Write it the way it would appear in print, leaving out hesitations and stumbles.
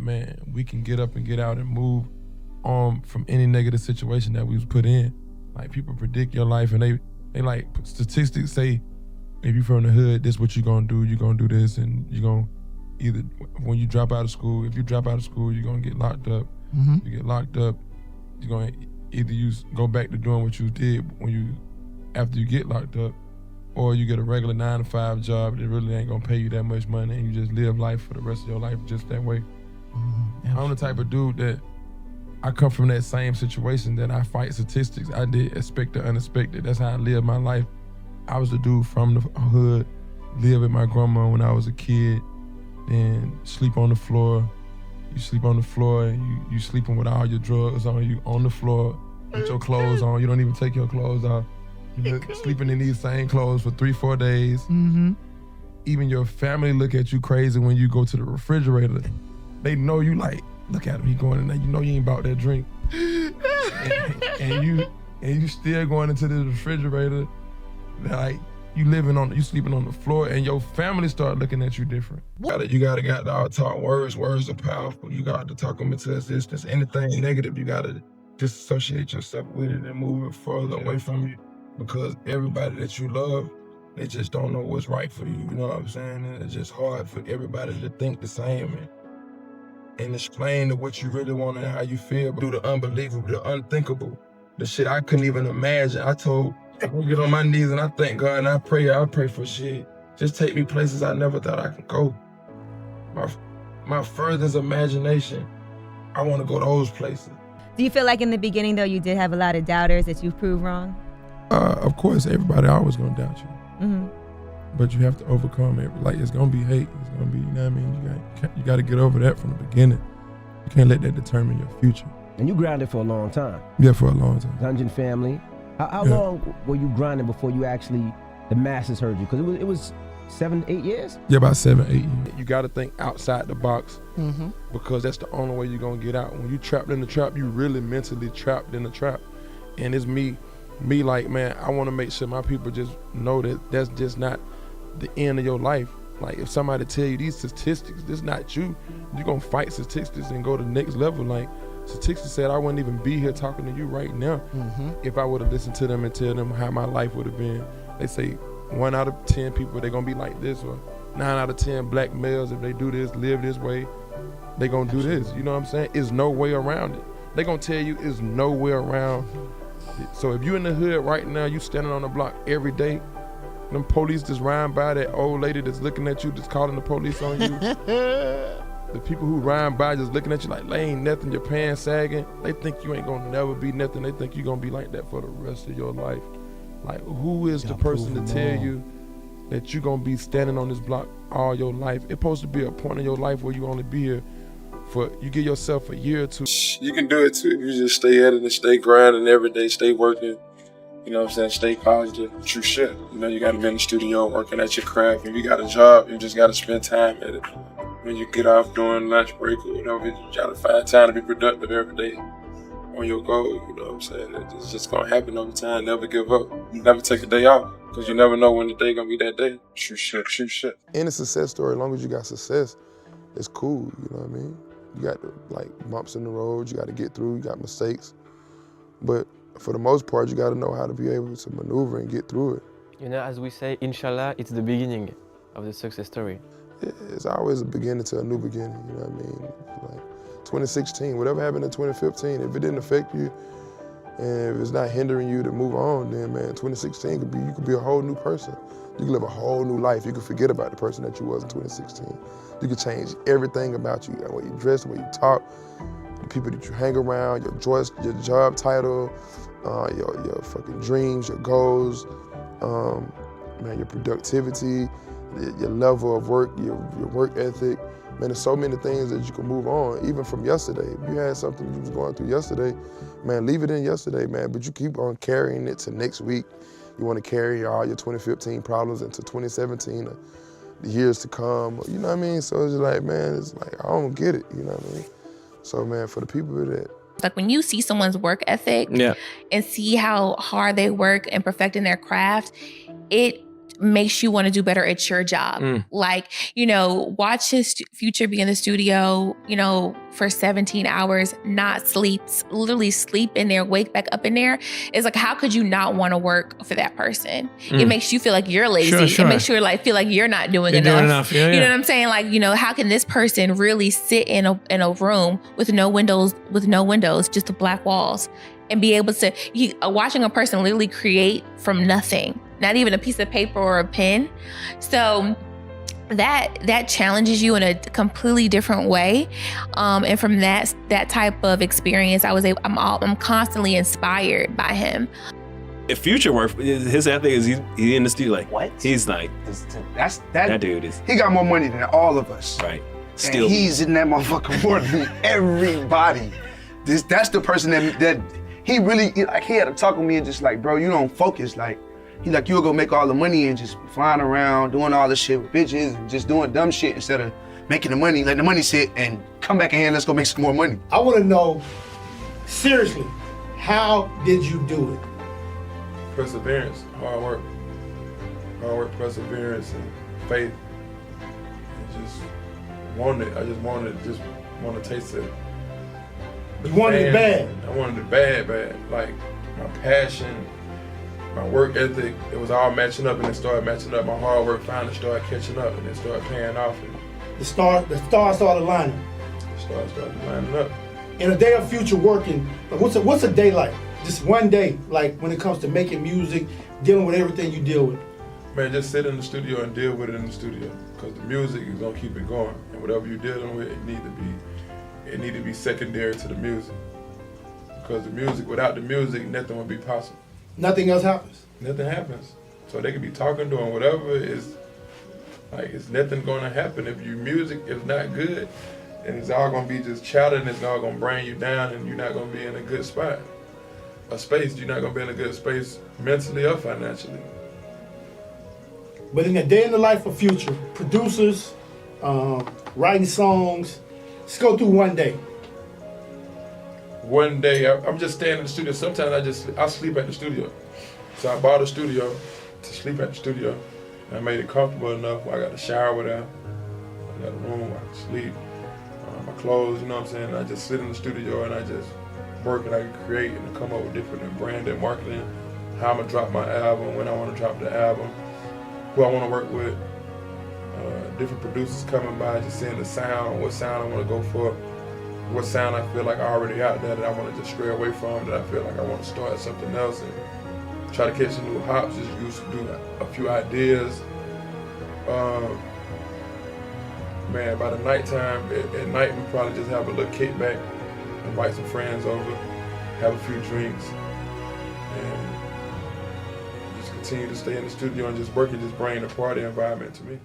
man, we can get up and get out and move on from any negative situation that we was put in. Like, people predict your life, and they like, statistics say, if you from the hood, this what you gonna do. You gonna do this, and you gonna either, when you drop out of school, if you drop out of school, you're gonna get locked up. Mm-hmm. You get locked up, you're gonna either go back to doing what you did after you get locked up, or you get a regular 9-to-5 job that really ain't gonna pay you that much money, and you just live life for the rest of your life just that way. Mm-hmm. I'm the type of dude that I come from that same situation, that I fight statistics. I did expect the unexpected. That's how I live my life. I was the dude from the hood, live with my grandma when I was a kid, and sleep on the floor. You sleep on the floor, and you sleeping with all your drugs on you on the floor with your clothes on. You don't even take your clothes off. You're sleeping in these same clothes for 3-4 days. Mm-hmm. Even your family look at you crazy when you go to the refrigerator. They know you like, look at him, he going in there. You know you ain't about that drink. and you still going into the refrigerator. Like, you sleeping on the floor, and your family start looking at you different. You gotta got to talk words. Words are powerful. You got to talk them into existence. Anything negative, you gotta disassociate yourself with it and move it further away from you. Because everybody that you love, they just don't know what's right for you. You know what I'm saying? And it's just hard for everybody to think the same and explain to what you really want and how you feel. Do the unbelievable, the unthinkable, the shit I couldn't even imagine. I get on my knees and I thank God and I pray for shit. Just take me places I never thought I could go. My furthest imagination, I want to go those places. Do you feel like in the beginning, though, you did have a lot of doubters that you've proved wrong? Of course, everybody always gonna doubt you. Mm-hmm. But you have to overcome it. Like, it's gonna be hate. It's gonna be, you know what I mean? You got to get over that from the beginning. You can't let that determine your future. And you grinded for a long time. Yeah, for a long time. Dungeon family. How long were you grinding before you actually, the masses heard you? Because it was 7-8 years? Yeah, about 7-8 years. You got to think outside the box, Mm-hmm. because that's the only way you're gonna get out. When you trapped in the trap, you really mentally trapped in the trap. And it's me like, man, I want to make sure my people just know that that's just not the end of your life. Like, if somebody tell you these statistics, this not you, you're gonna fight statistics and go to the next level. Like, statistics said I wouldn't even be here talking to you right now if I would have listened to them and tell them how my life would have been. They say 1 out of 10 people, they're gonna be like this, or 9 out of 10 black males, if they do this, live this way, they gonna do this. You know what I'm saying? There's no way around it. They gonna tell you there's no way around it. So if you in the hood right now, you standing on the block every day, them police just riding by, that old lady that's looking at you, just calling the police on you. The people who ride by just looking at you like, they ain't nothing, your pants sagging. They think you ain't gonna never be nothing. They think you gonna be like that for the rest of your life. Like, who is the person to tell you that you gonna be standing on this block all your life? It's supposed to be a point in your life where you only be here for, you give yourself a year or two. You can do it too if you just stay at it and stay grinding every day, stay working. You know what I'm saying? Stay positive. True shit. You know, you gotta be in the studio working at your craft. If you got a job, you just gotta spend time at it. When you get off during lunch break or whatever, you gotta find time to be productive every day on your goal. You know what I'm saying? It's just gonna happen over time. Never give up. Never take a day off, because you never know when the day gonna be that day. True shit, true shit. Any success story, as long as you got success, it's cool. You know what I mean? You got like bumps in the road. You got to get through. You got mistakes, but for the most part, you got to know how to be able to maneuver and get through it. You know, as we say, inshallah, it's the beginning of the success story. Yeah, it's always a beginning to a new beginning, you know what I mean? Like 2016, whatever happened in 2015, if it didn't affect you and if it's not hindering you to move on, then man, 2016 you could be a whole new person. You can live a whole new life. You can forget about the person that you was in 2016. You can change everything about you, the way you dress, the way you talk, the people that you hang around, your job title, your fucking dreams, your goals, man, your productivity, your level of work, your work ethic. Man, there's so many things that you can move on, even from yesterday. If you had something you was going through yesterday, man, leave it in yesterday, man, but you keep on carrying it to next week. You want to carry all your 2015 problems into 2017, or the years to come, you know what I mean? So it's just like, man, it's like, I don't get it, you know what I mean? So, man, for the people that, like when you see someone's work ethic and see how hard they work and perfecting their craft, it makes you want to do better at your job. Like, watch Future be in the studio, for 17 hours, not sleep, literally sleep in there, wake back up in there. It's like, how could you not want to work for that person? It makes you feel like you're lazy. Sure. It makes you feel like you're not doing enough. Yeah, You know what I'm saying? Like, how can this person really sit in a room with no windows, just the black walls, and be able to, watching a person literally create from nothing, not even a piece of paper or a pen. So that challenges you in a completely different way. And from that type of experience, I'm constantly inspired by him. If Future work, his ethic is he in the studio like what? He's like that dude is. He got more money than all of us. Right. Still, and he's in that motherfucker more than everybody. That's the person that he really like. He had to talk with me and just like, bro, you don't focus. Like, he like, you'll go make all the money and just be flying around doing all this shit with bitches and just doing dumb shit instead of making the money. Let the money sit and come back in here. Let's go make some more money. I want to know, seriously, how did you do it? Perseverance, hard work, perseverance, and faith. And just wanted it. I just wanted to taste it. You wanted it bad. I wanted it bad. Like my passion, my work ethic, it was all matching up, and it started matching up. My hard work finally started catching up, and it started paying off. And the stars started lining. The stars started lining up. In a day of Future working, like what's a day like? Just one day, like when it comes to making music, dealing with everything you deal with. Man, just sit in the studio and deal with it in the studio, because the music is gonna keep it going, and whatever you're dealing with, it need to be secondary to the music, because without the music, nothing would be possible. Nothing else happens. Nothing happens. So they could be talking, doing whatever. It's nothing gonna happen if your music is not good, and it's all gonna be just chatter, and it's all gonna bring you down, and you're not gonna be in a good spot. You're not gonna be in a good space mentally or financially. But in a day in the life of Future, producers, writing songs, let's go through one day. One day, I'm just staying in the studio. Sometimes I sleep at the studio. So I bought a studio to sleep at the studio. And I made it comfortable enough where I got a shower there. I got a room where I can sleep. My clothes, you know what I'm saying? I just sit in the studio and I just work, and I can create and come up with different branding, marketing, how I'm gonna drop my album, when I wanna drop the album, who I wanna work with, different producers coming by, just seeing the sound, what sound I wanna go for, what sound I feel like I already out there that I wanna just stray away from, that I feel like I wanna start something else and try to catch some new hops, just do a few ideas. Man, by the nighttime, at night we probably just have a little kickback, invite some friends over, have a few drinks, and just continue to stay in the studio and just work and just bring the party environment to me.